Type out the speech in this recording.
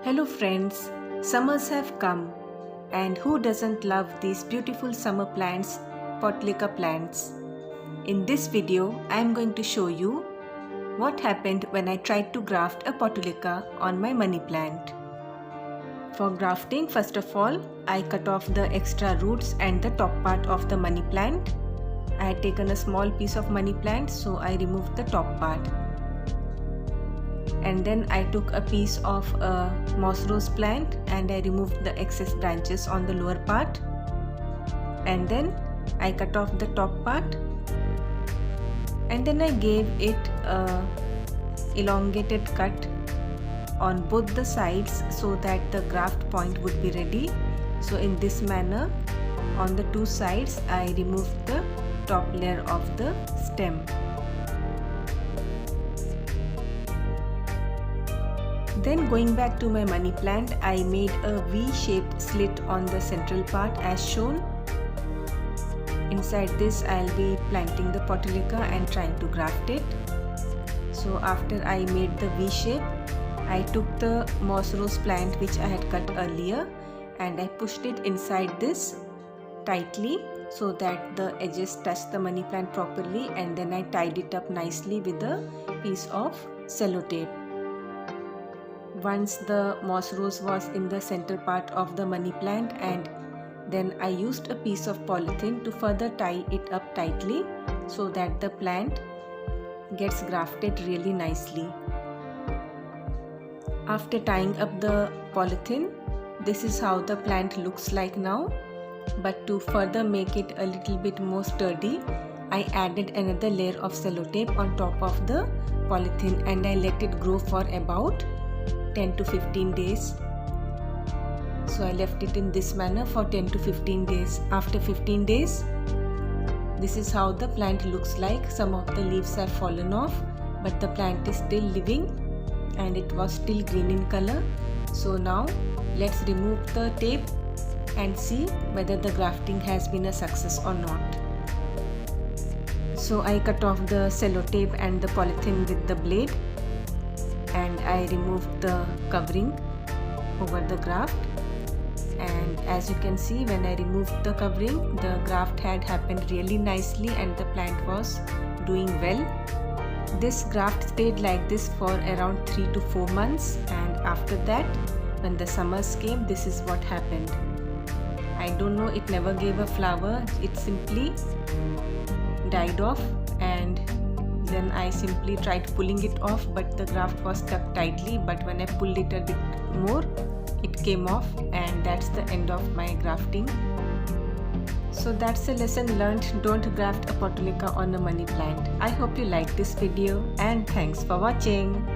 Hello friends, summers have come and who doesn't love these beautiful summer plants, Portulaca plants. In this video, I am going to show you what happened when I tried to graft a Portulaca on my money plant. For grafting, first of all, I cut off the extra roots and the top part of the money plant. I had taken a small piece of money plant, so I removed the top part. And then I took a piece of a moss rose plant and I removed the excess branches on the lower part. And then I cut off the top part. And then I gave it a elongated cut on both the sides so that the graft point would be ready. So in this manner, on the two sides, I removed the top layer of the stem. Then going back to my money plant, I made a V-shaped slit on the central part as shown. Inside this, I'll be planting the Portulaca and trying to graft it. So after I made the V shape, I took the moss rose plant which I had cut earlier and I pushed it inside this tightly so that the edges touch the money plant properly, and then I tied it up nicely with a piece of Cellotape. Once the moss rose was in the center part of the money plant, and then I used a piece of polythene to further tie it up tightly so that the plant gets grafted really nicely. After tying up the polythene, this is how the plant looks like now. But to further make it a little bit more sturdy, I added another layer of Cellotape on top of the polythene and I let it grow for about 10 to 15 days. So I left it in this manner for 10 to 15 days. After 15 days, this is how the plant looks like. Some of the leaves have fallen off, but the plant is still living and it was still green in color. So now let's remove the tape and see whether the grafting has been a success or not. So I cut off the Cellotape and the polythene with the blade, and I removed the covering over the graft, and as you can see, when I removed the covering, the graft had happened really nicely and the plant was doing well. This graft stayed like this for around 3 to 4 months, and after that, when the summers came, this is what happened. I don't know, it never gave a flower, it simply died off, and then I simply tried pulling it off, but the graft was stuck tightly. But when I pulled it a bit more, it came off, and that's the end of my grafting. So that's a lesson learned. Don't graft a Portulaca on a money plant. I hope you liked this video and thanks for watching.